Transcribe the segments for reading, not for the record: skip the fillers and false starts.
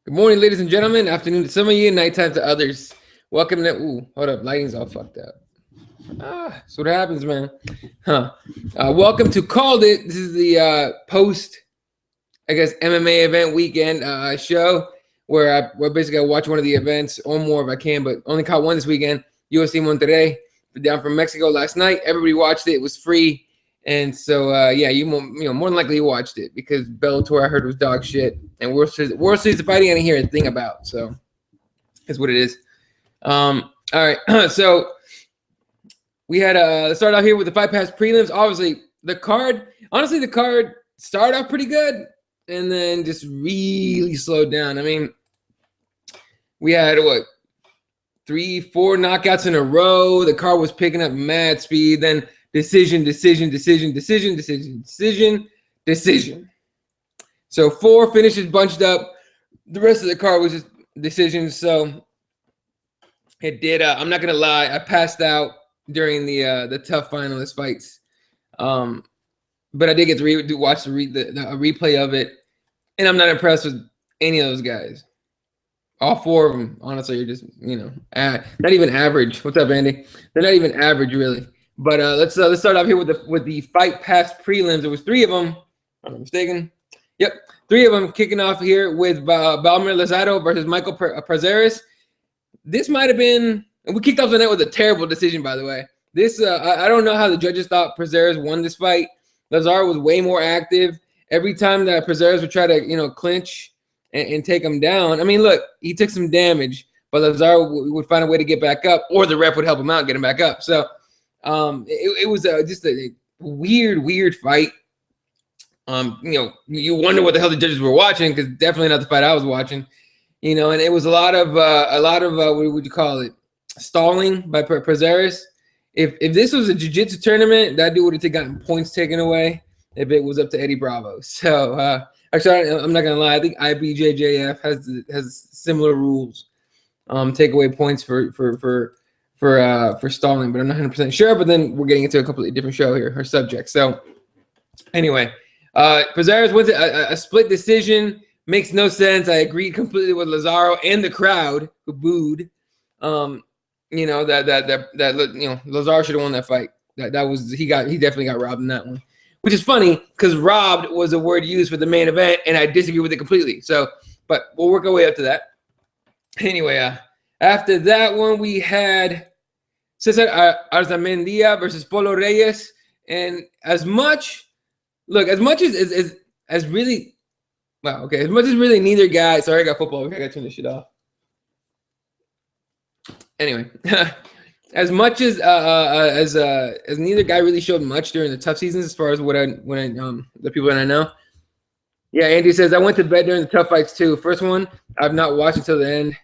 Good morning, ladies and gentlemen. Afternoon to some of you, nighttime to others. Welcome to. Ooh, hold up. Lighting's all fucked up. That's what happens, man. Huh. Welcome to Called It. This is the post, I guess, MMA event weekend show where basically I watch one of the events or more if I can, but only caught one this weekend. UFC Monterrey, down from Mexico last night. Everybody watched it. It was free. And so, yeah, you know, more than likely you watched it because Bellator I heard was dog shit, and World Series of Fighting I didn't hear a thing about. So, that's what it is. All right, so we had let's start out here with the Fight Pass prelims. Obviously, the card started off pretty good, and then just really slowed down. I mean, we had what 3-4 knockouts in a row. The card was picking up mad speed. Then decision. So 4 finishes bunched up. The rest of the card was just decisions. So it did. I'm not gonna lie. I passed out during the tough finalist fights, but I did get to watch the replay of it, and I'm not impressed with any of those guys. All 4 of them, honestly, are just not even average. What's up, Andy? They're not even average, really. But let's start off here with the Fight Pass prelims. There was 3 of them. If I'm not mistaken. Yep, 3 of them kicking off here with Balmer Lazaro versus Michael Prazeres. This might have been, and we kicked off the night with a terrible decision, by the way. This I don't know how the judges thought Prazeres won this fight. Lazaro was way more active. Every time that Prazeres would try to clinch and take him down. I mean, look, he took some damage, but Lazaro would find a way to get back up, or the ref would help him out and get him back up. So it was just a weird fight. You wonder what the hell the judges were watching, because definitely not the fight I was watching. And it was a lot of what would you call it? Stalling by Prazeres. If this was a jiu-jitsu tournament, that dude would have gotten points taken away if it was up to Eddie Bravo. So actually, I'm not gonna lie. I think IBJJF has similar rules. Take away points for stalling, but I'm not 100% sure. But then we're getting into a completely different show here, or subject. So anyway, Prazeres wins a split decision. Makes no sense. I agreed completely with Lazaro and the crowd who booed. Lazaro should have won that fight. He definitely got robbed in that one. Which is funny because robbed was a word used for the main event, and I disagree with it completely. So, but we'll work our way up to that. Anyway, after that one, we had Cesar Arzamendia versus Polo Reyes. And as much as really neither guy. Sorry, I got football. I got to turn this shit off. Anyway, as much as neither guy really showed much during the tough seasons, as far as the people that I know. Yeah, Andy says I went to bed during the tough fights too. First one I've not watched until the end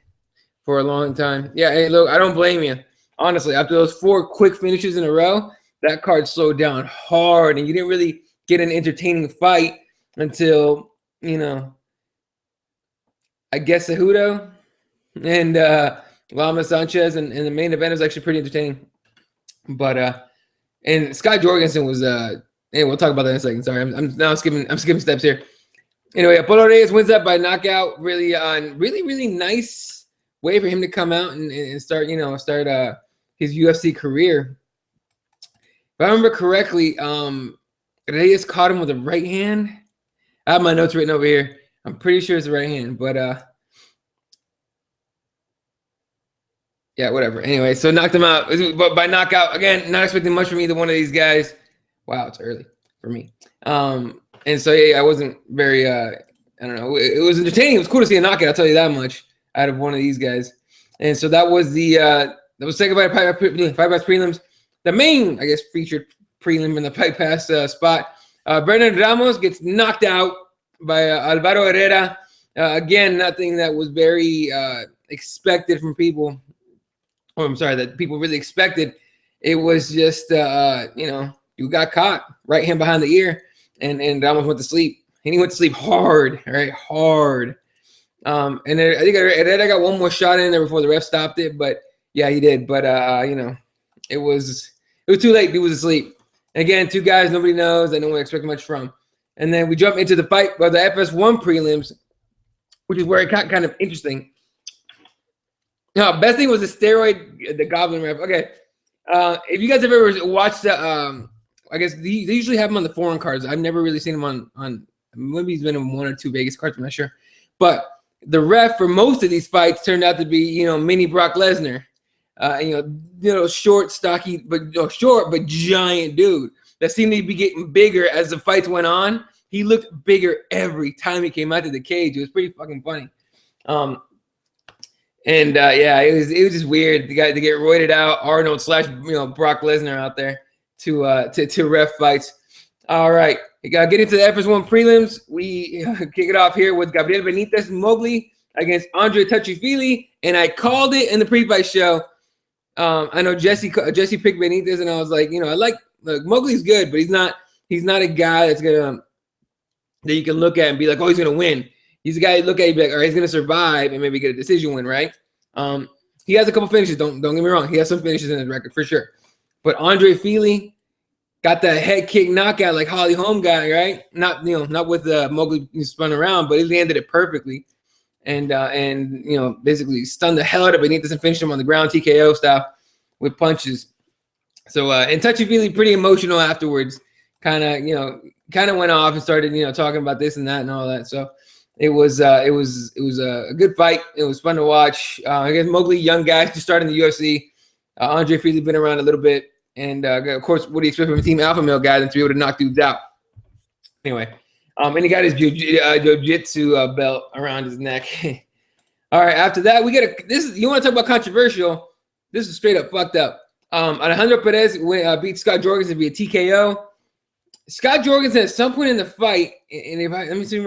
for a long time. Yeah, hey, look, I don't blame you. Honestly, after those 4 quick finishes in a row, that card slowed down hard, and you didn't really get an entertaining fight until I guess Cejudo and Lama Sanchez, and the main event was actually pretty entertaining. But and Scott Jorgensen was hey, we'll talk about that in a second. Sorry, I'm skipping steps here. Anyway, Apollo Reyes wins that by knockout. Really nice way for him to come out and start his UFC career. If I remember correctly, Reyes caught him with a right hand. I have my notes written over here. I'm pretty sure it's the right hand, but yeah, whatever. Anyway, so knocked him out, but by knockout. Again, not expecting much from either one of these guys. Wow, it's early for me. And so yeah, I wasn't very I don't know. It was entertaining. It was cool to see a knockout, I'll tell you that much, out of one of these guys. And so that was second fight pass prelims. The main, I guess, featured prelim in the Fight Pass spot. Bernard Ramos gets knocked out by Alvaro Herrera. Again, nothing that was very expected from people. Oh, I'm sorry, that people really expected. It was just, you got caught, right hand behind the ear, and Ramos went to sleep. And he went to sleep hard, right? Hard. And then I think Herrera got one more shot in there before the ref stopped it, but yeah, he did. But it was too late. He was asleep. And again, 2 guys nobody knows, that no one expected much from. And then we jump into the fight, the FS1 prelims, which is where it got kind of interesting. No, best thing was the steroid, the Goblin ref. Okay, if you guys have ever watched the, I guess they usually have them on the foreign cards. I've never really seen them on maybe he's been in 1 or 2 Vegas cards. I'm not sure, but the ref for most of these fights turned out to be mini Brock Lesnar, short, stocky, but short but giant dude that seemed to be getting bigger as the fights went on. He looked bigger every time he came out to the cage. It was pretty fucking funny. It was just weird. The guy to get roided out, Arnold / Brock Lesnar out there to ref fights. All right, we gotta get into the FS1 prelims. We kick it off here with Gabriel Benitez Mowgli against Andre Touchy-Feely, and I called it in the pre-fight show. I know Jesse picked Benitez, and I was like, I like Mowgli's good, but he's not a guy that you can look at and be like, oh, he's gonna win. He's a guy you look at and be like, all right, he's gonna survive and maybe get a decision win, right? He has a couple finishes. Don't get me wrong. He has some finishes in his record for sure. But Andre Feely got that head kick knockout like Holly Holm guy, right? Not with Mowgli spun around, but he landed it perfectly, and basically stunned the hell out of Benitez and finished him on the ground TKO style with punches. So and Touchy-Feely pretty emotional afterwards. Kind of went off and started talking about this and that and all that. So. It was a good fight. It was fun to watch. I guess Mowgli, young guy, just starting the UFC. Andre Feely been around a little bit, and of course, what do you expect from a Team Alpha Male guy than to be able to knock dudes out? Anyway, and he got his jiu-jitsu belt around his neck. All right, after that, we get this. You want to talk about controversial? This is straight up fucked up. Alejandro Perez beat Scott Jorgensen via TKO. Scott Jorgensen at some point in the fight, and let me see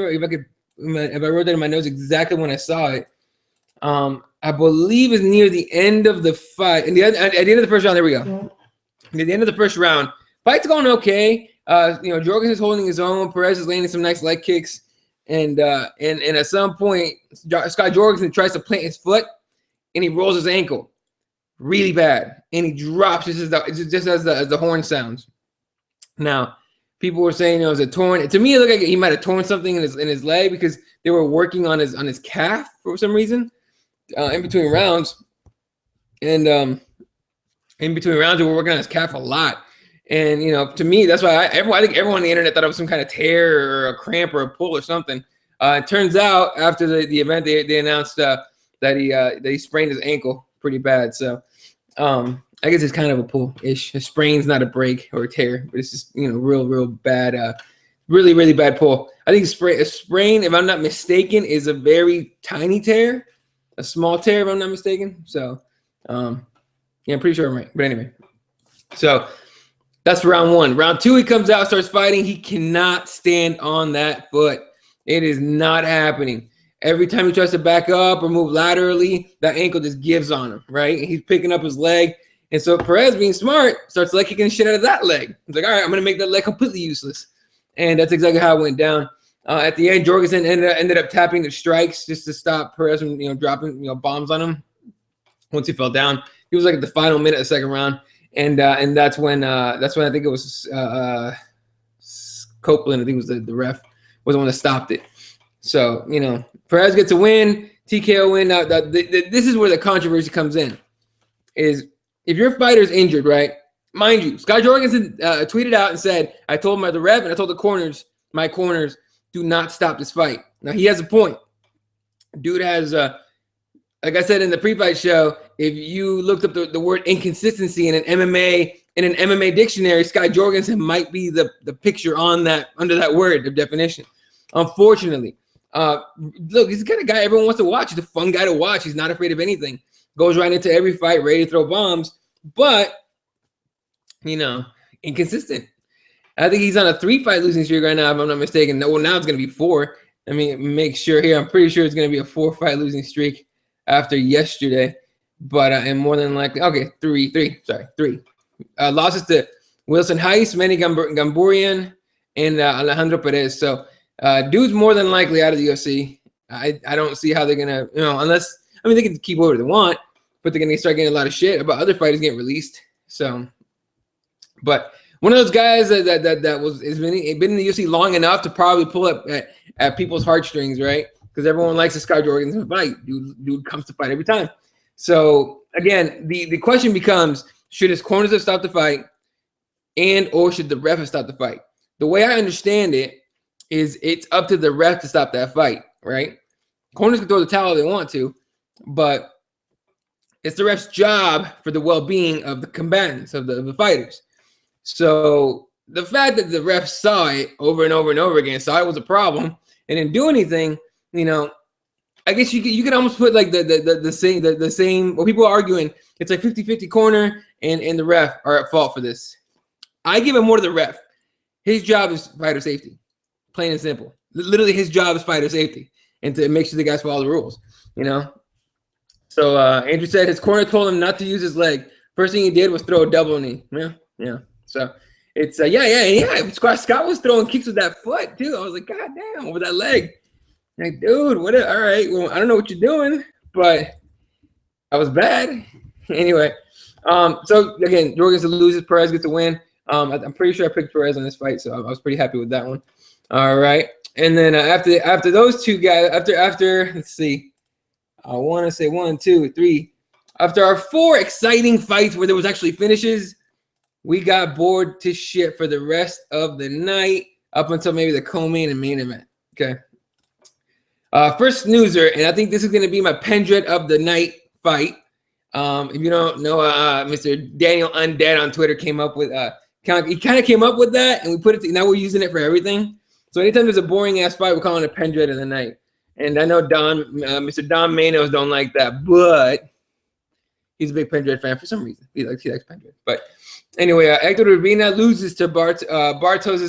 if I wrote that in my notes exactly when I saw it, I believe it's near the end of the fight. At the end of the first round, there we go. At the end of the first round, fight's going okay. Jorgensen's holding his own. Perez is landing some nice leg kicks, and at some point, Scott Jorgensen tries to plant his foot, and he rolls his ankle really bad, and he drops just as the horn sounds. Now. People were saying it was a torn. To me, it looked like he might have torn something in his leg because they were working on his calf for some reason in between rounds. And in between rounds, they were working on his calf a lot. And to me, that's why I think everyone on the internet thought it was some kind of tear or a cramp or a pull or something. It turns out after the event, they announced that he sprained his ankle pretty bad. So. I guess it's kind of a pull-ish. A sprain's not a break or a tear, but it's just real bad, really, really bad pull. I think a sprain, if I'm not mistaken, is a very tiny tear, a small tear, if I'm not mistaken. So, I'm pretty sure I'm right. But anyway, so that's round 1. Round 2, he comes out, starts fighting. He cannot stand on that foot. It is not happening. Every time he tries to back up or move laterally, that ankle just gives on him, right? And he's picking up his leg. And so Perez, being smart, starts leg kicking the shit out of that leg. He's like, all right, I'm going to make that leg completely useless. And that's exactly how it went down. At the end, Jorgensen ended up tapping the strikes just to stop Perez from dropping bombs on him once he fell down. He was like at the final minute of the second round. And that's when I think it was Copeland, I think was the ref, was the one that stopped it. So, Perez gets a win, TKO win. Now, this is where the controversy comes in, is if your fighter's injured, right? Mind you, Scott Jorgensen tweeted out and said, I told the ref and I told my corners, do not stop this fight. Now, he has a point. Dude has, like I said in the pre-fight show, if you looked up the word inconsistency in an MMA dictionary, Scott Jorgensen might be the picture under that word of definition. Unfortunately, look, he's the kind of guy everyone wants to watch. He's a fun guy to watch. He's not afraid of anything. Goes right into every fight, ready to throw bombs, but inconsistent. I think he's on a 3-fight losing streak right now, if I'm not mistaken. Well, now it's going to be 4. Let me make sure here. I'm pretty sure it's going to be a 4-fight losing streak after yesterday, but and more than likely, okay, 3. Losses to Wilson Heiss, Manny Gamburian, and Alejandro Perez. So dude's more than likely out of the UFC. I don't see how they're gonna, unless they can keep whatever they want, but they're gonna start getting a lot of shit about other fighters getting released. So, but one of those guys that has been in the UFC long enough to probably pull up at people's heartstrings, right? because everyone likes a Sky Jorgensen fight. Dude comes to fight every time. So again, the question becomes: should his corners have stopped the fight, or should the ref have stopped the fight? The way I understand it is it's up to the ref to stop that fight, right? Corners can throw the towel if they want to, but it's the ref's job for the well-being of the combatants, of the fighters. So the fact that the ref saw it over and over and over again, saw it was a problem, and didn't do anything, I guess you could almost put like the same. Well, people are arguing it's like 50-50 corner, and the ref are at fault for this. I give it more to the ref. His job is fighter safety, plain and simple. Literally, his job is fighter safety, and to make sure the guys follow the rules. So Andrew said his corner told him not to use his leg. First thing he did was throw a double knee. Yeah. So it's Scott was throwing kicks with that foot too. I was like, God damn, with that leg. Like, dude, what? All right, well, I don't know what you're doing, but I was bad. Anyway, so again, Jorgensen loses, Perez gets the win. I'm pretty sure I picked Perez on this fight, so I was pretty happy with that one. All right, and then after those two guys, after let's see. I want to say 1, 2, 3. After our 4 exciting fights where there was actually finishes, we got bored to shit for the rest of the night up until maybe the co-main and main event. Okay. First snoozer, and I think this is going to be my Pendred of the night fight. If you don't know, Mr. Daniel Undead on Twitter came up with he kind of came up with that, and we put it. Now we're using it for everything. So anytime there's a boring ass fight, we're calling it Pendred of the night. And I know Mr. Don Manos don't like that, but he's a big Pendred fan for some reason. He likes Pendred. But anyway, Hector Urbina loses to Bartosz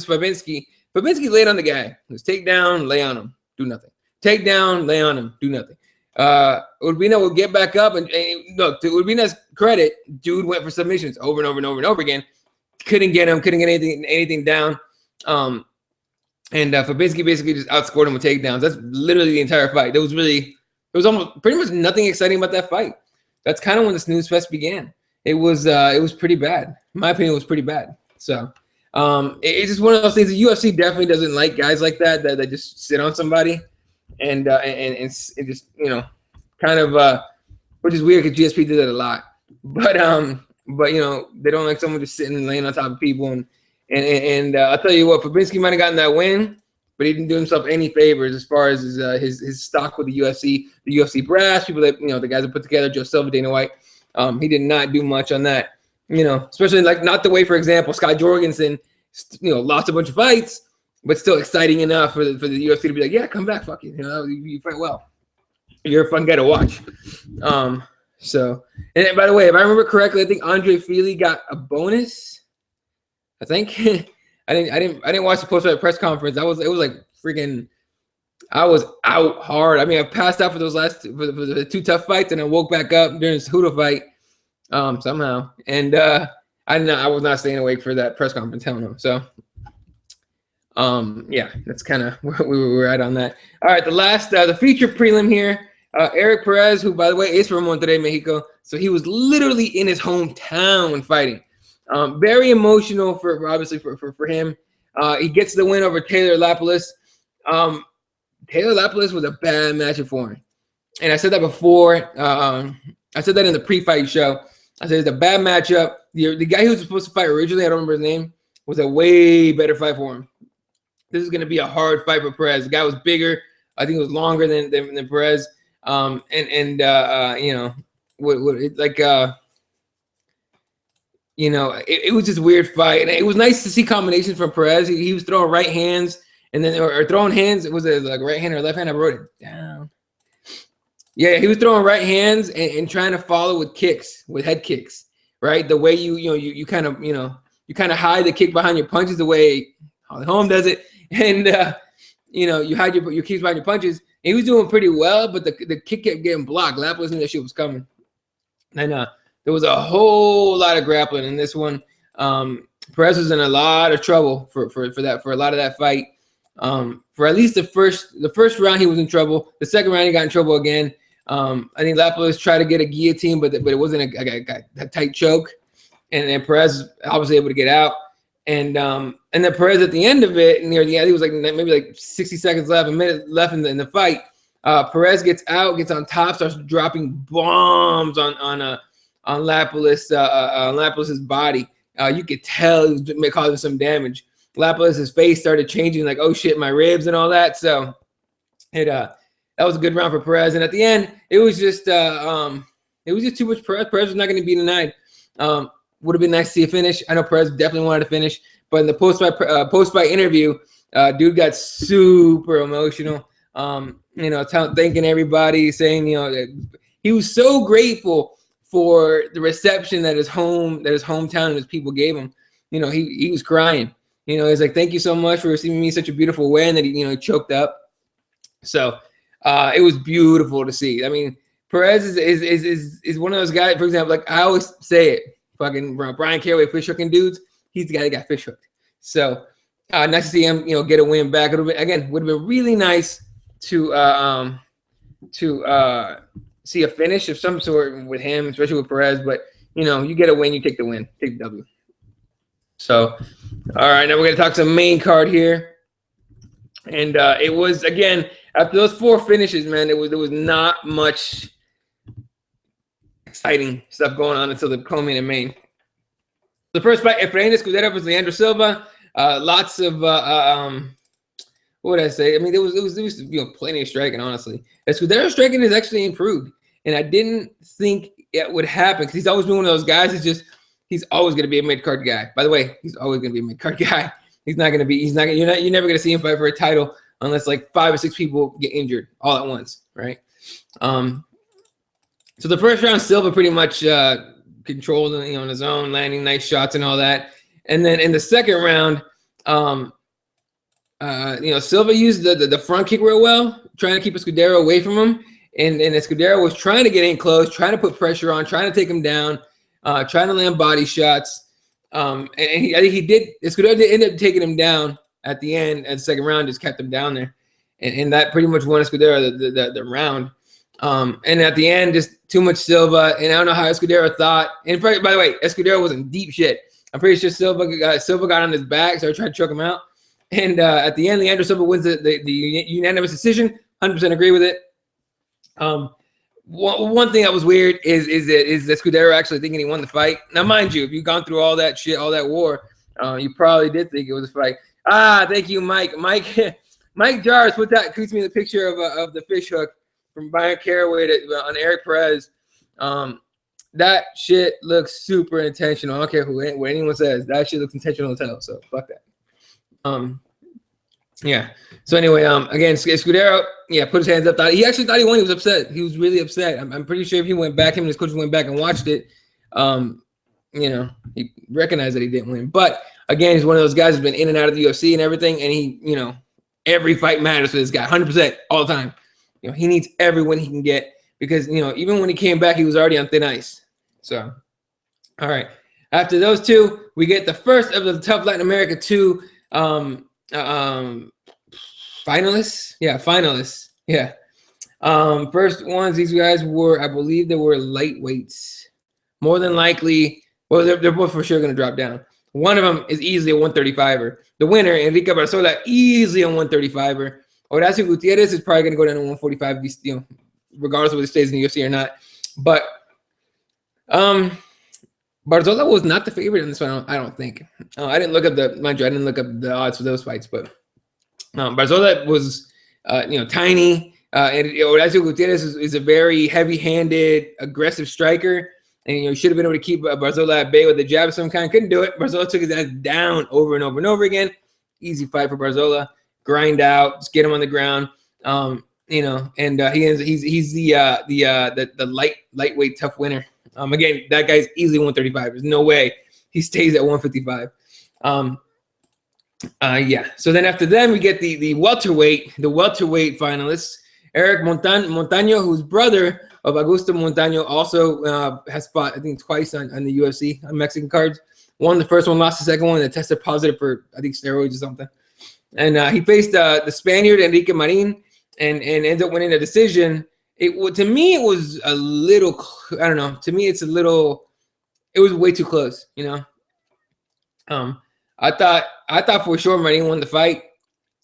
Fabinski. Fabinski laid on the guy. It was take down, lay on him, do nothing. Take down, lay on him, do nothing. Urbina will get back up and look, to Urbina's credit, dude went for submissions over and over and over and over again. Couldn't get anything down. And Fabinski basically just outscored him with takedowns. That's literally the entire fight. There was almost pretty much nothing exciting about that fight. That's kind of when the snooze fest began. It was pretty bad. In my opinion, it was pretty bad. So it's just one of those things. The UFC definitely doesn't like guys like that just sit on somebody and just kind of which is weird because GSP did that a lot. But they don't like someone just sitting and laying on top of people and I'll tell you what, Fabinski might have gotten that win, but he didn't do himself any favors as far as his stock with the UFC brass, people that the guys that put together, Joe Silva, Dana White. He did not do much on that, especially like not the way, for example, Sky Jorgensen, lost a bunch of fights, but still exciting enough for the UFC to be like, yeah, come back, fuck you, you fight well, you're a fun guy to watch. So, and by the way, if I remember correctly, I think Andre Fili got a bonus. I think I didn't watch the post-fight press conference. It was like freaking. I was out hard. I mean, I passed out for those for the 2 tough fights, and I woke back up during this Hudo fight somehow. And I was not staying awake for that press conference. Hell no. So yeah, that's kind of where we were at on that. All right, the feature prelim here. Eric Perez, who by the way is from Monterrey, Mexico, so he was literally in his hometown fighting. Very emotional obviously for him. He gets the win over Taylor Lapilus. Taylor Lapilus was a bad matchup for him, and I said that before. I said that in the pre-fight show. I said it's a bad matchup. The guy who was supposed to fight originally, I don't remember his name, was a way better fight for him. This is going to be a hard fight for Perez. The guy was bigger. I think it was longer than Perez. It was just a weird fight, and it was nice to see combinations from Perez. He was throwing right hands, and then or throwing hands. It was like right hand or left hand. I wrote it down. Yeah, he was throwing right hands and trying to follow with kicks, with head kicks. Right, the way you kind of hide the kick behind your punches, the way Holly Holm does it, and you hide your kicks behind your punches. And he was doing pretty well, but the kick kept getting blocked. Lapilus knew that shit was coming, and there was a whole lot of grappling in this one. Perez was in a lot of trouble for a lot of that fight. For at least the first round, he was in trouble. The second round, he got in trouble again. I think Lapilus tried to get a guillotine, but it wasn't a tight choke, and then Perez obviously able to get out. And then Perez at the end of it, near the end, he was like maybe like 60 seconds left, a minute left in the fight. Perez gets out, gets on top, starts dropping bombs on Lapilas's body. You could tell he was causing some damage. Lapilas's face started changing, like, oh shit, my ribs and all that. So that was a good round for Perez. And at the end, it was just too much Perez. Perez was not going to be denied. Would have been nice to see a finish. I know Perez definitely wanted to finish, but in the post-fight interview, dude got super emotional. Thanking everybody, saying, he was so grateful for the reception that his hometown and his people gave him. He was crying. He's like, thank you so much for receiving me such a beautiful way, and that he choked up. So it was beautiful to see. I mean, Perez is one of those guys. For example, like I always say it, fucking Brian Caraway fish hooking dudes. He's the guy that got fish hooked. So nice to see him, get a win back. Would have been really nice to see a finish of some sort with him, especially with Perez. But you get a win, you take the win, take the W. So, all right, now we're gonna talk some main card here, and it was, again, after those 4 finishes, man, there was not much exciting stuff going on until the co-main and main. The first fight, Efrain Escudero versus Leandro Silva. Lots of what would I say? I mean, there was plenty of striking, honestly. Escudero's striking has actually improved, and I didn't think it would happen because he's always been one of those guys. He's always going to be a mid-card guy. By the way, he's always going to be a mid-card guy. You're never going to see him fight for a title unless like 5 or 6 people get injured all at once, right? So the first round, Silva pretty much controlled, on his own, landing nice shots and all that. And then in the second round, Silva used the front kick real well, trying to keep Escudero away from him. And Escudero was trying to get in close, trying to put pressure on, trying to take him down, trying to land body shots. I think he did. Escudero did end up taking him down at the end. At the second round, just kept him down there. And that pretty much won Escudero the round. And at the end, just too much Silva. And I don't know how Escudero thought. And by the way, Escudero was in deep shit. I'm pretty sure Silva got on his back, so I tried to choke him out. And at the end, Leandro Silva wins the unanimous decision. 100% agree with it. One thing that was weird is Escudero actually thinking he won the fight. Now, mind you, if you've gone through all that shit, all that war, you probably did think it was a fight. Thank you, Mike. Mike Jarvis tweets me the picture of the fish hook from Brian Caraway on Eric Perez. That shit looks super intentional. I don't care what anyone says. That shit looks intentional as hell. So fuck that. Yeah. So anyway, again, Escudero, put his hands up. He actually thought he won. He was upset. He was really upset. I'm pretty sure if he went back, him and his coach went back and watched it, he recognized that he didn't win. But again, he's one of those guys who's been in and out of the UFC and everything, and he, every fight matters for this guy, 100% all the time. He needs every win he can get because, even when he came back, he was already on thin ice. So, all right. After those two, we get the first of the Tough Latin America 2 finalists. Yeah, finalists. Yeah. First ones, these guys were, I believe they were lightweights. More than likely, well, they're both for sure going to drop down. One of them is easily a 135er. The winner, Enrique Barzola, easily a 135er. Horacio Gutierrez is probably going to go down to 145, regardless of whether he stays in the UFC or not. But Barzola was not the favorite in this one, I don't think. I didn't look up the odds for those fights, but Barzola was, tiny. And Horacio Gutierrez is a very heavy-handed, aggressive striker. And, he should have been able to keep Barzola at bay with a jab of some kind. Couldn't do it. Barzola took his ass down over and over and over again. Easy fight for Barzola. Grind out, just get him on the ground. And he's the lightweight tough winner. Again, that guy's easily 135. There's no way he stays at 155. So then after them, we get the welterweight finalists. Eric Montaño, who's brother of Augusto Montaño, also has fought, I think, twice on the UFC on Mexican cards. Won the first one, lost the second one, and tested positive for, I think, steroids or something. And he faced the Spaniard Enrique Marin and ended up winning a decision. To me, it was a little, I don't know. To me, it was way too close, I thought for sure Marin won the fight.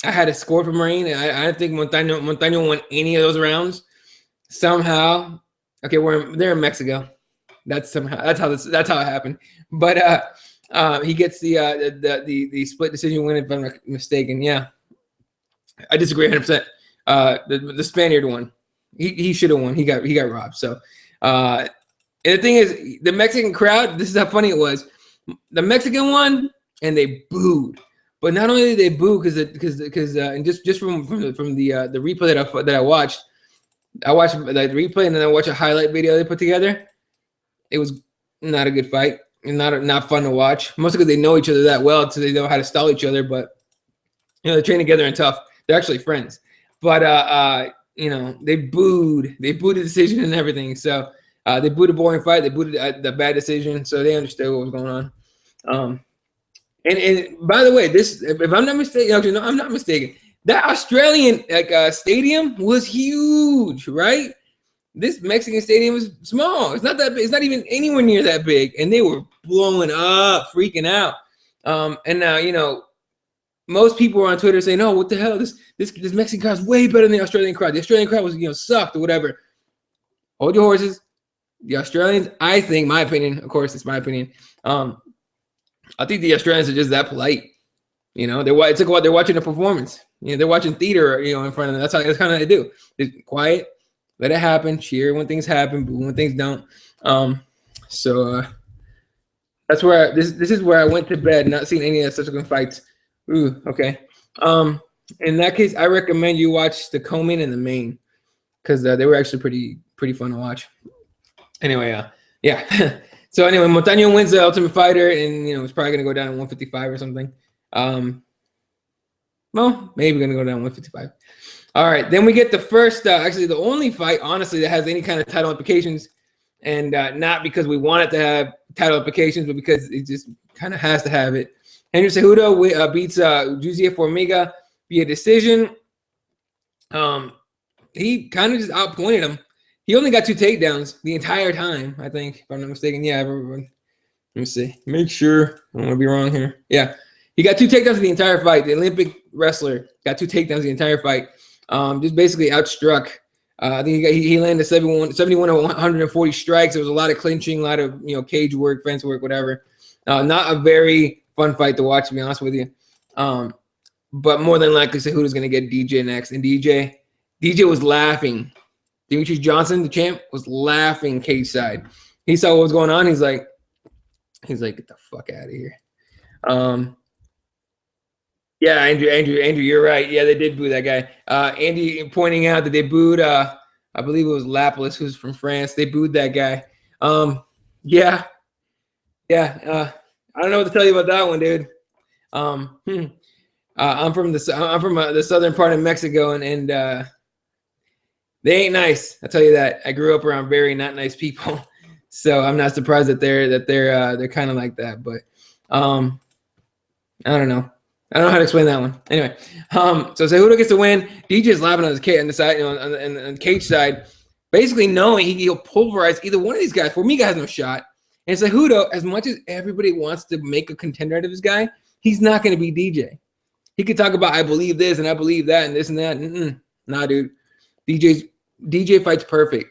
I had a score for Marine, and I don't think Montaño won any of those rounds. Somehow, okay, they're in Mexico. That's how it happened. But he gets the split decision win, if I'm not mistaken. Yeah, I disagree 100%. The Spaniard won. He should have won. He got robbed. So, and the thing is, the Mexican crowd. This is how funny it was. The Mexican won, and they booed. But not only did they boo because and just from the replay that I watched the replay and then I watched a highlight video they put together. It was not a good fight and not fun to watch. Mostly because they know each other that well, so they know how to stall each other. But they train together and tough. They're actually friends. But they booed the decision and everything. So they booed a boring fight. They booed the bad decision. So they understood what was going on. And by the way, this, if I'm not mistaken, actually, no, I'm not mistaken. That Australian stadium was huge, right? This Mexican stadium is small. It's not that big. It's not even anywhere near that big. And they were blowing up, freaking out. And now, most people were on Twitter saying, "Oh, what the hell? This Mexican crowd is way better than the Australian crowd. The Australian crowd was, sucked or whatever." Hold your horses. The Australians, I think, my opinion, of course, it's my opinion. I think the Australians are just that polite. They're watching a performance. They're watching theater, in front of them. That's kind of how they do. They're quiet, let it happen, cheer when things happen, boo when things don't. So that's where this is where I went to bed, not seeing any of the subsequent fights. Ooh, okay. In that case, I recommend you watch the co-main and the main because they were actually pretty fun to watch. Anyway, yeah. So anyway, Montaño wins the Ultimate Fighter, and it's probably gonna go down to 155 or something. Well, maybe gonna go down 155. All right, then we get the first, actually the only fight, honestly, that has any kind of title implications, and not because we want it to have title implications, but because it just kind of has to have it. Henry Cejudo beats Juzia Formiga via decision. He kind of just outpointed him. He only got 2 takedowns the entire time, I think, if I'm not mistaken. Yeah, everyone. Let me see. Make sure. I don't want to be wrong here. Yeah. He got 2 takedowns the entire fight. The Olympic wrestler got 2 takedowns the entire fight. Just basically outstruck. I think he landed 71 of 140 strikes. There was a lot of clinching, a lot of cage work, fence work, whatever. Not a very fun fight to watch, to be honest with you. But more than likely, Cejudo's going to get DJ next. And DJ was laughing. Demetrius Johnson, the champ, was laughing cage side. He saw what was going on. He's like, get the fuck out of here. Yeah, Andrew, you're right. Yeah, they did boo that guy. Andy pointing out that they booed, I believe it was Lapalus, who's from France. They booed that guy. Yeah. I don't know what to tell you about that one, dude. I'm from the southern part of Mexico, and they ain't nice. I'll tell you that. I grew up around very not nice people, so I'm not surprised that they're kind of like that. But I don't know. I don't know how to explain that one. Anyway, so Cejudo gets the win. DJ's laughing on his cage on the side, on the cage side, basically knowing he'll pulverize either one of these guys. Formiga has no shot, and Cejudo, as much as everybody wants to make a contender out of this guy, he's not going to be DJ. He could talk about I believe this and I believe that and this and that. Nah, dude. DJ fights perfect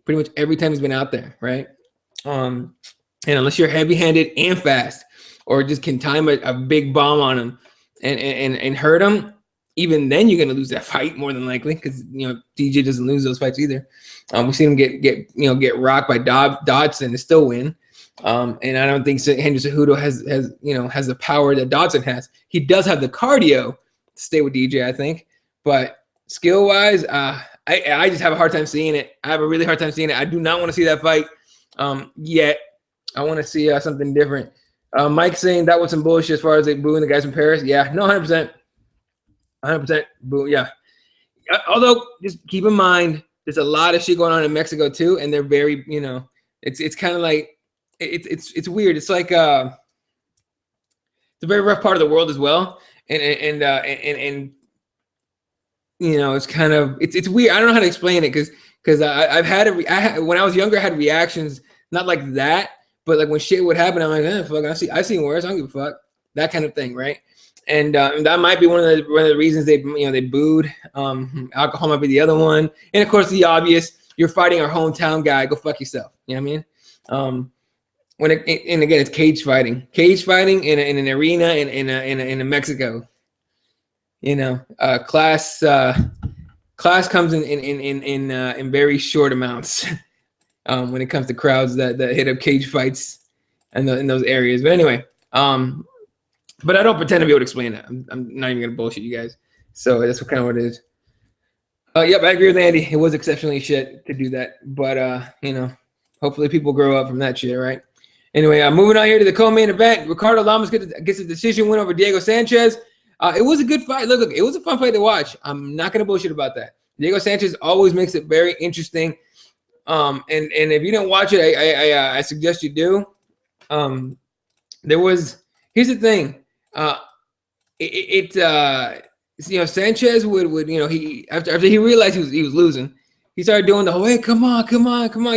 pretty much every time he's been out there, right? And unless you're heavy-handed and fast, or just can time a big bomb on him and hurt him, even then you're gonna lose that fight more than likely because DJ doesn't lose those fights either. We've seen him get rocked by Dodson and still win. And I don't think Henry Cejudo has the power that Dodson has. He does have the cardio to stay with DJ, I think, but skill-wise, I just have a hard time seeing it. I have a really hard time seeing it. I do not want to see that fight yet. I want to see something different. Mike saying that was some bullshit as far as booing the guys from Paris. Yeah, no, 100%. 100% boo, yeah. Although, just keep in mind, there's a lot of shit going on in Mexico too, and they're very, it's kind of like, it's weird. It's like, it's a very rough part of the world as well. And it's kind of, it's weird. I don't know how to explain it because I've had when I was younger, I had reactions, not like that, but like when shit would happen, I'm like, fuck, I seen worse. I don't give a fuck. That kind of thing, right? And that might be one of the reasons they booed. Alcohol might be the other one, and of course the obvious: you're fighting our hometown guy. Go fuck yourself. You know what I mean? And again, it's cage fighting in an arena in Mexico. You know, class comes in very short amounts when it comes to crowds that hit up cage fights in those areas. But anyway, but I don't pretend to be able to explain that. I'm not even gonna bullshit you guys. So that's what it is. Yep, I agree with Andy. It was exceptionally shit to do that, but you know, hopefully people grow up from that shit, right? Anyway, moving on here to the co-main event. Ricardo Lamas gets a decision win over Diego Sanchez. It was a good fight. Look, it was a fun fight to watch. I'm not gonna bullshit about that. Diego Sanchez always makes it very interesting. And if you didn't watch it, I suggest you do. Here's the thing. Sanchez would he after he realized he was losing, he started doing the whole, hey, come on. He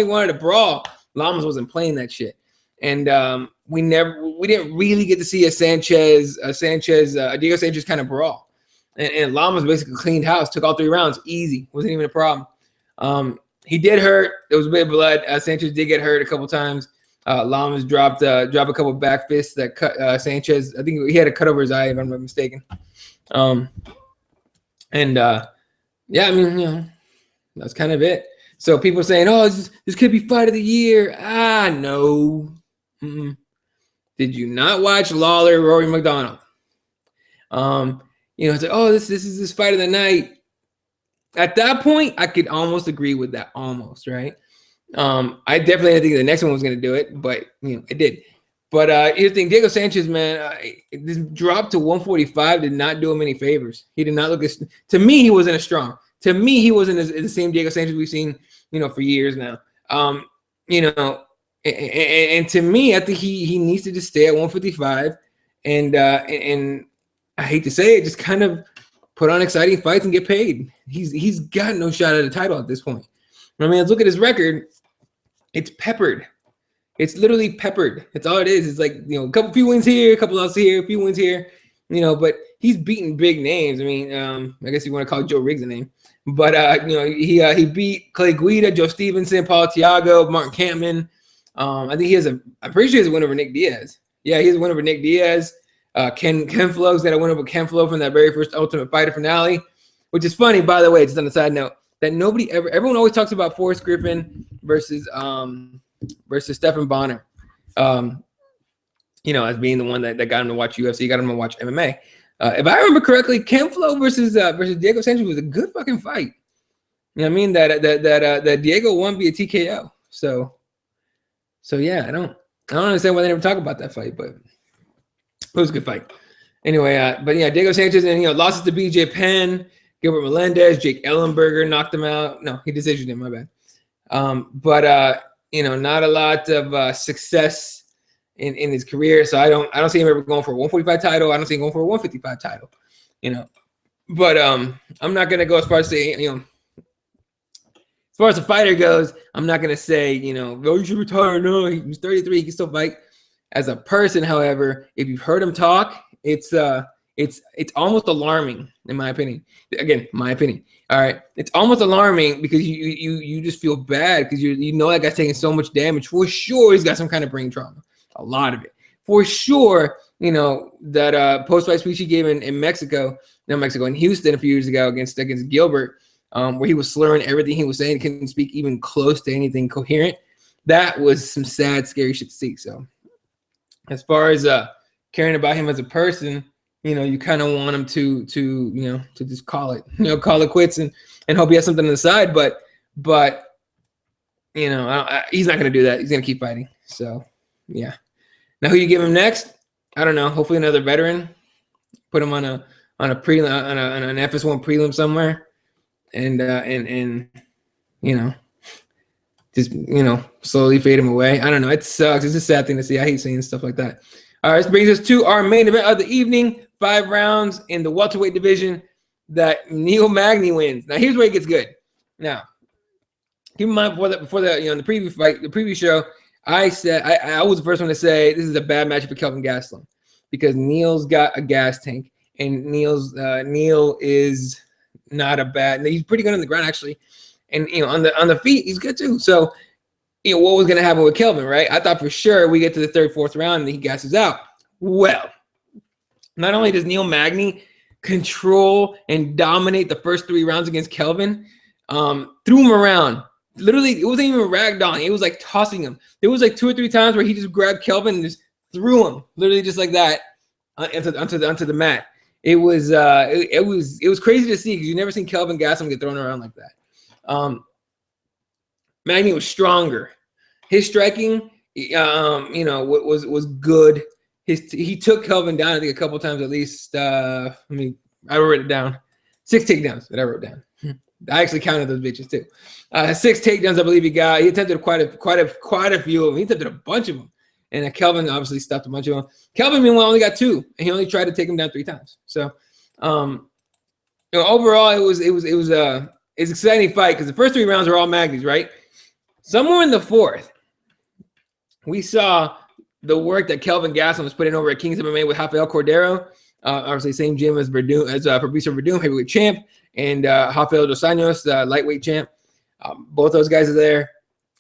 wanted to brawl. Lamas wasn't playing that shit. And we didn't really get to see a Diego Sanchez kind of brawl. And Lamas basically cleaned house, took all 3 rounds, easy, wasn't even a problem. He did hurt. There was a bit of blood. Sanchez did get hurt a couple times. Lamas dropped a couple back fists that cut Sanchez. I think he had a cut over his eye, if I'm not mistaken. Yeah, I mean, that's kind of it. So people saying, oh, this could be fight of the year. No. Mm-mm. Did you not watch Lawler, Rory McDonald? It's like, oh, this is this fight of the night. At that point, I could almost agree with that, almost, right? I definitely didn't think the next one was going to do it, but it did. But here's the thing, Diego Sanchez, man, this drop to 145 did not do him any favors. He did not look to me, he wasn't as strong. To me, he wasn't the same Diego Sanchez we've seen, for years now. And to me, I think he needs to just stay at 155, and I hate to say it, just kind of put on exciting fights and get paid. He's got no shot at a title at this point. I mean, let's look at his record. It's peppered. It's literally peppered. That's all it is. It's like, a few wins here, a couple losses here, a few wins here, but he's beaten big names. I mean, I guess you want to call Joe Riggs a name, but he beat Clay Guida, Joe Stevenson, Paul Thiago, Martin Kampman. I think I'm pretty sure he has a win over Nick Diaz. Yeah, he has a win over Nick Diaz. Ken Flo's got a win over Ken Flo from that very first Ultimate Fighter finale, which is funny, by the way, just on a side note, that everyone always talks about Forrest Griffin versus Stephan Bonner, as being the one that got him to watch UFC, got him to watch MMA. If I remember correctly, Ken Flo versus Diego Sanchez was a good fucking fight. You know what I mean? That Diego won via TKO. So yeah, I don't understand why they never talk about that fight, but it was a good fight. Anyway, but yeah, Diego Sanchez and losses to BJ Penn, Gilbert Melendez, Jake Ellenberger knocked him out. No, he decisioned him, my bad. But not a lot of success in his career. So I don't see him ever going for a 145 title. I don't see him going for a 155 title. But I'm not gonna go as far as saying, as far as the fighter goes, I'm not gonna say, oh, you should retire. No, he's 33, he can still fight. As a person, however, if you've heard him talk, it's almost alarming, in my opinion. Again, my opinion. All right, it's almost alarming because you just feel bad because that guy's taking so much damage. For sure, he's got some kind of brain trauma. A lot of it. For sure, that post-fight speech he gave in Houston a few years ago against Gilbert, where he was slurring everything he was saying, couldn't speak even close to anything coherent. That was some sad, scary shit to see. So, as far as caring about him as a person, you kind of want him to just call it quits and hope he has something on the side. But he's not going to do that. He's going to keep fighting. So, yeah. Now, who you give him next? I don't know. Hopefully, another veteran. Put him on an FS1 prelim somewhere, and just slowly fade him away. I don't know. It sucks. It's a sad thing to see. I hate seeing stuff like that. All right, this brings us to our main event of the evening. 5 rounds in the welterweight division that Neil Magny wins. Now, here's where it gets good. Now, keep in mind before the the preview fight, the preview show, I said I was the first one to say this is a bad matchup for Kelvin Gastelum because Neil's got a gas tank. and Neil is not a bad. He's pretty good on the ground actually, and on the feet he's good too. So what was going to happen with Kelvin, right? I thought for sure we get to the third, fourth round and he gasses out. Well, not only does Neil Magny control and dominate the first 3 rounds against Kelvin, threw him around. Literally, it wasn't even ragdolling. It was like tossing him. There was like 2 or 3 times where he just grabbed Kelvin and just threw him, literally just like that, onto the mat. It was crazy to see because you never seen Kelvin Gastelum get thrown around like that. Magny was stronger. His striking, was good. He took Kelvin down, I think, a couple times at least. I wrote it down. 6 takedowns that I wrote down. I actually counted those bitches too. 6 takedowns, I believe he got. He attempted quite a few of them. He attempted a bunch of them, and Kelvin obviously stuffed a bunch of them. Kelvin, meanwhile, only got 2, and he only tried to take him down 3 times. So, overall, it was an exciting fight because the first 3 rounds were all Magny's, right? Somewhere in the 4th, we saw the work that Kelvin Gastelum was putting over at Kings MMA with Rafael Cordero. Obviously, same gym as Verdum, as Fabricio Verdum, heavyweight champ, and Rafael Dos Anjos, lightweight champ. Both those guys are there.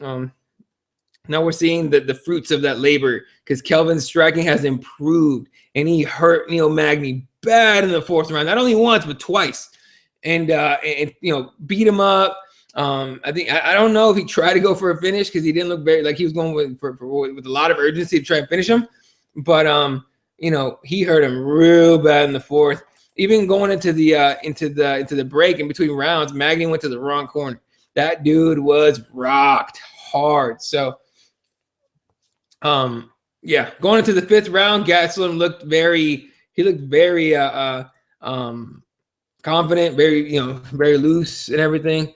Now we're seeing the fruits of that labor because Kelvin's striking has improved, and he hurt Neil Magny bad in the 4th round, not only once but twice, and beat him up. I don't know if he tried to go for a finish because he didn't look very like he was going with a lot of urgency to try and finish him, but he hurt him real bad in the 4th. Even going into the break in between rounds, Magny went to the wrong corner. That dude was rocked hard. So, going into the 5th round, Gastelum looked very confident, very loose and everything.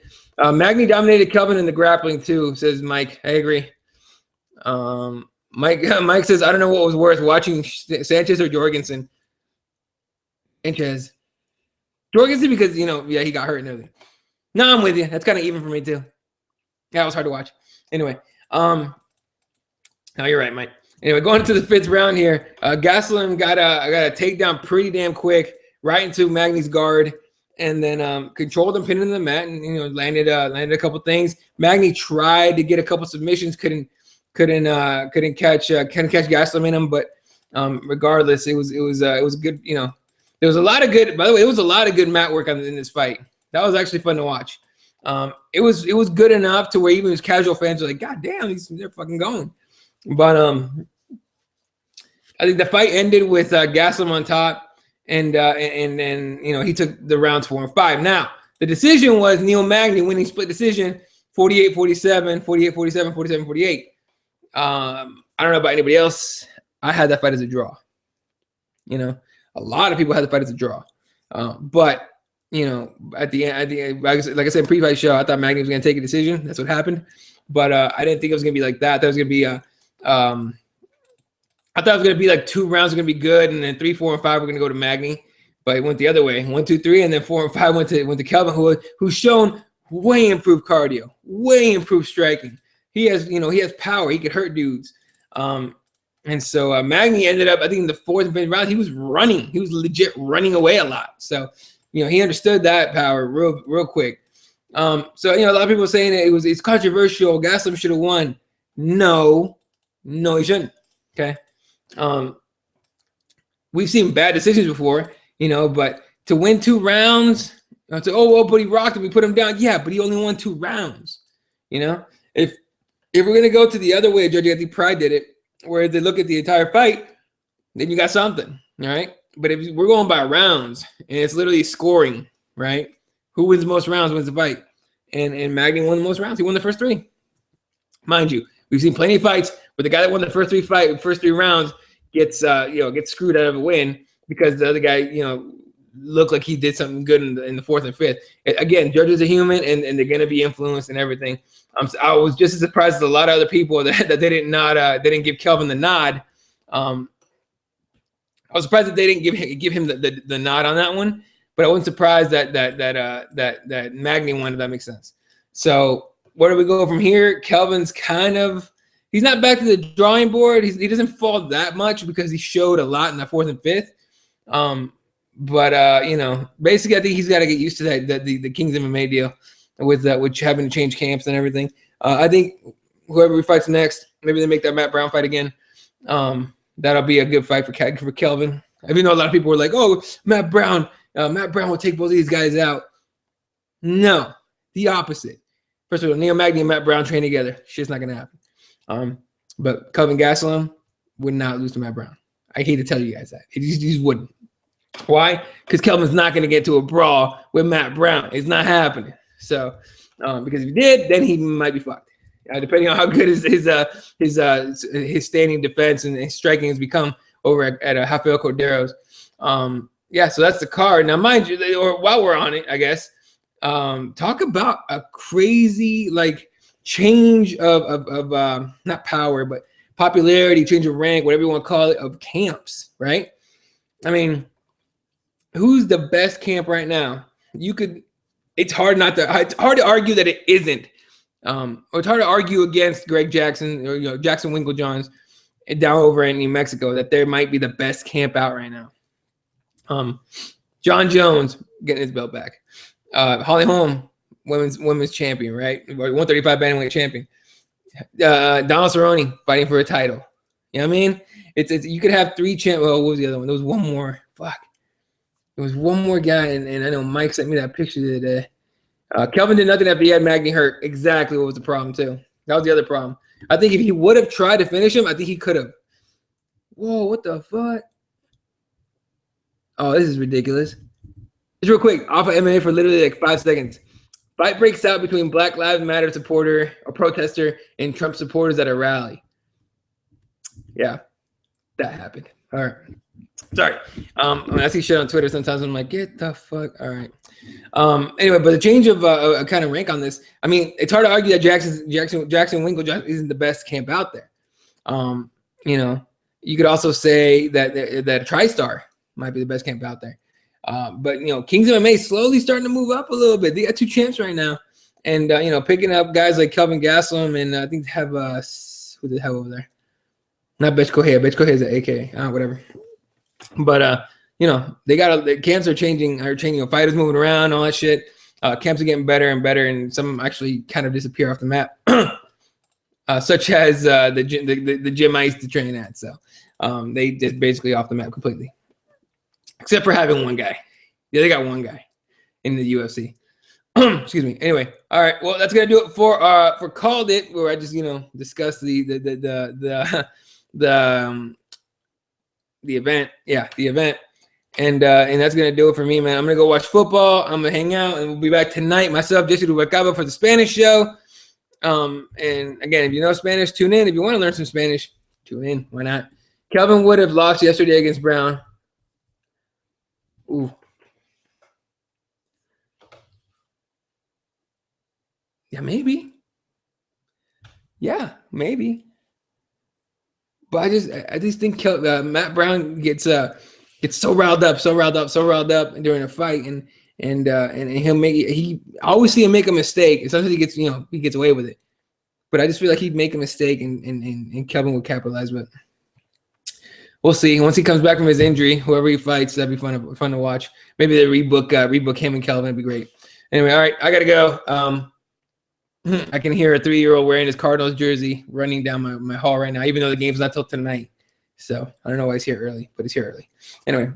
Magny dominated Kelvin in the grappling too, says Mike. I agree. Mike says, I don't know what was worse, watching Sanchez or Jorgensen. Sanchez. Jorgensen because, he got hurt and everything. No, I'm with you. That's kind of even for me too. Yeah, it was hard to watch. Anyway, no, you're right, Mike. Anyway, going into the 5th round here, Gastelum got a takedown pretty damn quick right into Magny's guard. And then controlled him, pinned him to the mat, and landed a couple things. Magny tried to get a couple submissions, couldn't catch Gastelum in him. But regardless, it was good. There was a lot of good. By the way, there was a lot of good mat work in this fight. That was actually fun to watch. It was good enough to where even his casual fans were like, God damn, they're fucking going. But I think the fight ended with Gastelum on top. And he took the rounds 4 and 5. Now, the decision was Neil Magny winning split decision, 48-47, 48-47, 47-48. I don't know about anybody else. I had that fight as a draw. A lot of people had the fight as a draw. But at the end, like I said, pre-fight show, I thought Magny was going to take a decision. That's what happened. But I didn't think it was going to be like that. That was going to be I thought it was going to be like 2 rounds are going to be good, and then 3, 4, and 5 were going to go to Magny, but it went the other way. 1, 2, 3, and then 4 and 5 went to Kelvin, who's shown way improved cardio, way improved striking. He has power. He could hurt dudes. And so Magny ended up, I think in the 4th and 5th round, he was running. He was legit running away a lot. So, he understood that power real quick. So, a lot of people saying that it's controversial. Gastelum should have won. No, he shouldn't. Okay. We've seen bad decisions before, but to win 2 rounds, I'd say, but he rocked him, we put him down. Yeah, but he only won 2 rounds. If we're gonna go to the other way, judging, I think Pride did it, where they look at the entire fight, then you got something, all right? But if we're going by rounds and it's literally scoring, right? Who wins the most rounds wins the fight. And Magny won the most rounds. He won the first 3. Mind you, we've seen plenty of fights where the guy that won the first 3 rounds gets screwed out of a win because the other guy, looked like he did something good in the 4th and 5th. Again, judges are human and they're gonna be influenced and everything. I was just as surprised as a lot of other people that they didn't give Kelvin the nod. I was surprised that they didn't give him the nod on that one, but I wasn't surprised that Magny won. If that makes sense. So where do we go from here? Kelvin's he's not back to the drawing board. He doesn't fall that much because he showed a lot in the 4th and 5th. But you know, basically, I think he's got to get used to that the Kings MMA deal with having to change camps and everything. I think whoever he fights next, maybe they make that Matt Brown fight again. That'll be a good fight for Kelvin. Even though a lot of people were like, "Oh, Matt Brown will take both of these guys out." No, the opposite. First of all, Neil Magny and Matt Brown train together. Shit's not gonna happen. But Kelvin Gastelum would not lose to Matt Brown. I hate to tell you guys that. He just wouldn't. Why? Because Kelvin's not gonna get to a brawl with Matt Brown. It's not happening. So, because if he did, then he might be fucked. Depending on how good his standing defense and his striking has become over at Rafael Cordero's. Yeah, so that's the card. Now, mind you, or while we're on it, I guess, talk about a crazy change of not power, but popularity, change of rank, whatever you want to call it, of camps, right? I mean, who's the best camp right now? It's hard to argue that it isn't. Or it's hard to argue against Greg Jackson or Jackson Winklejohns down over in New Mexico that there might be the best camp out right now. John Jones getting his belt back. Holly Holm, women's champion, right? 135 bantamweight champion. Donald Cerrone fighting for a title. You know what I mean? It's you could have three champ. Well, what was the other one? There was one more. Fuck. There was one more guy, and I know Mike sent me that picture the other day. Kelvin did nothing after he had Magny hurt. Exactly what was the problem, too. That was the other problem. I think if he would have tried to finish him, I think he could have. Whoa, what the fuck? Oh, this is ridiculous. Just real quick, off of MMA for literally 5 seconds. Fight breaks out between Black Lives Matter supporter or protester and Trump supporters at a rally. Yeah, that happened. All right. Sorry. When I see shit on Twitter, sometimes I'm like, get the fuck. All right. Anyway, but the change of a kind of rank on this. I mean, it's hard to argue that Jackson Winklejohn isn't the best camp out there. You know, you could also say that TriStar might be the best camp out there. But you know, Kings MMA is slowly starting to move up a little bit. They got 2 champs right now, and you know, picking up guys like Kelvin Gastelum and I think they have who the hell over there? Not Betch Correa. Betch Correa is at AK. Whatever. But you know, the camps are changing. Fighters moving around, all that shit. Camps are getting better and better, and some actually kind of disappear off the map, such as the gym I used to train at. So they just basically off the map completely, except for having one guy. Yeah, they got one guy in the UFC. Excuse me. Anyway, all right. Well, that's gonna do it for Called It, where I just discussed the event. Yeah, the event. And that's gonna do it for me, man. I'm gonna go watch football. I'm gonna hang out, and we'll be back tonight. Myself, Jesse Rubalcaba, for the Spanish show. And again, if you know Spanish, tune in. If you want to learn some Spanish, tune in. Why not? Kelvin would have lost yesterday against Brown. Ooh. Yeah, maybe. Yeah, maybe. But I just think Matt Brown gets so riled up during a fight, and he I always see him make a mistake, and sometimes he gets away with it. But I just feel like he'd make a mistake, and Kelvin would capitalize. But we'll see. Once he comes back from his injury, whoever he fights, that'd be fun to watch. Maybe they rebook him and Kelvin. It'd be great. Anyway, all right, I gotta go. I can hear a 3-year-old wearing his Cardinals jersey running down my hall right now, even though the game's not till tonight. So I don't know why he's here early, but he's here early. Anyway,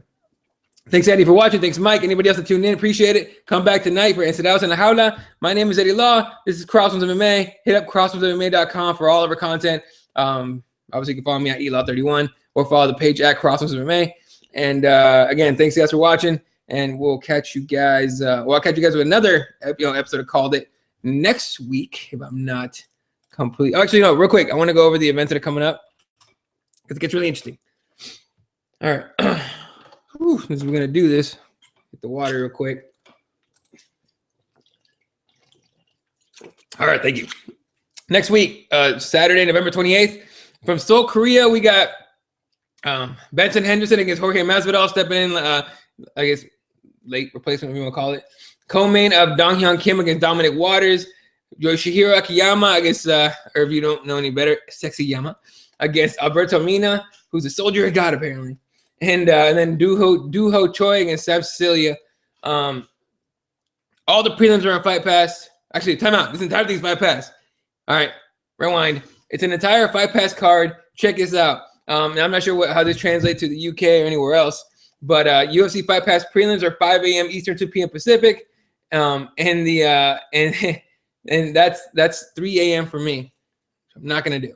thanks, Eddie, for watching. Thanks, Mike. Anybody else that tuned in, appreciate it. Come back tonight for Encedados en la Jaula. My name is Eddie Law. This is Crosswinds MMA. Hit up crosswindsmma.com for all of our content. Obviously, you can follow me at Elaw31 or follow the page at Crosswinds MMA. And again, thanks guys for watching, and we'll catch you guys. I'll catch you guys with another episode of Called It next week, if I'm not complete. Actually, no, real quick. I want to go over the events that are coming up because it gets really interesting. All right. Whew, we're going to do this. Get the water real quick. All right. Thank you. Next week, Saturday, November 28th, from Seoul, Korea, we got Benson Henderson against Jorge Masvidal stepping in, I guess, late replacement, if you want to call it. Co-main of Dong Hyun Kim against Dominic Waters. Yoshihiro Akiyama against, or if you don't know any better, Sexy Yama against Alberto Mina, who's a soldier of God, apparently. and then Doo Ho Choi against Sam Cecilia. All the prelims are on Fight Pass. Actually, timeout. This entire thing's Fight Pass. All right, rewind. It's an entire Fight Pass card. Check this out. And I'm not sure how this translates to the UK or anywhere else, but UFC Fight Pass prelims are 5 a.m. Eastern, 2 p.m. Pacific, and that's 3 a.m. for me. I'm not gonna do.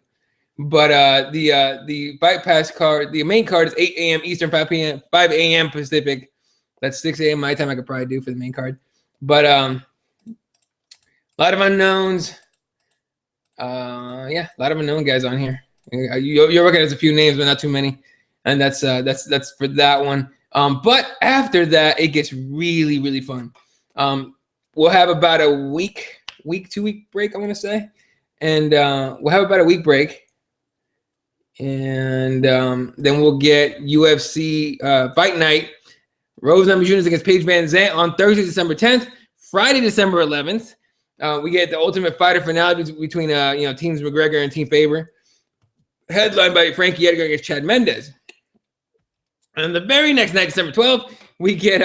But the Fight Pass card, the main card is 8 a.m. Eastern, 5 a.m. Pacific. That's 6 a.m. my time. I could probably do for the main card. But a lot of unknowns. Yeah, a lot of unknown guys on here. You're looking at a few names, but not too many. And that's for that one. But after that, it gets really, really fun. We'll have about a week, 2 week break, I want to say. And we'll have about a week break. And then we'll get UFC Fight Night. Rose Namajunas against Paige Van Zandt on Thursday, December 10th. Friday, December 11th. We get the Ultimate Fighter finale between Teams McGregor and Team Faber, headlined by Frankie Edgar against Chad Mendes. And the very next night, December 12th, we get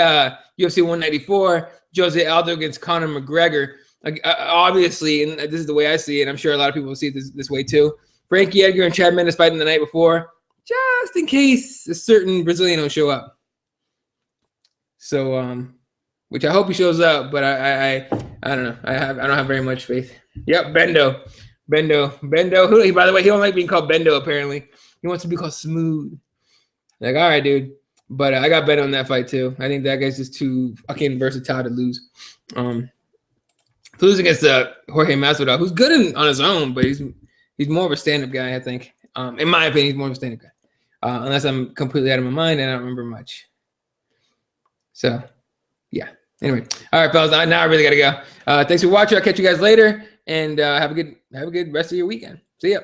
UFC 194, Jose Aldo against Conor McGregor. Obviously, and this is the way I see it, I'm sure a lot of people will see it this way too. Frankie Edgar and Chad Mendes fighting the night before, just in case a certain Brazilian will show up. So, which I hope he shows up, but I don't know. I don't have very much faith. Yep, Bendo. Who, by the way, he don't like being called Bendo. Apparently, he wants to be called Smooth. Like, all right, dude. But I got Bendo in that fight too. I think that guy's just too fucking versatile to lose. To lose against Jorge Masvidal, who's good on his own, but he's more of a stand-up guy. I think, in my opinion, he's more of a stand-up guy. Unless I'm completely out of my mind and I don't remember much. So, yeah. Anyway, all right, fellas. Now I really gotta go. Thanks for watching. I'll catch you guys later, and have a good rest of your weekend. See ya.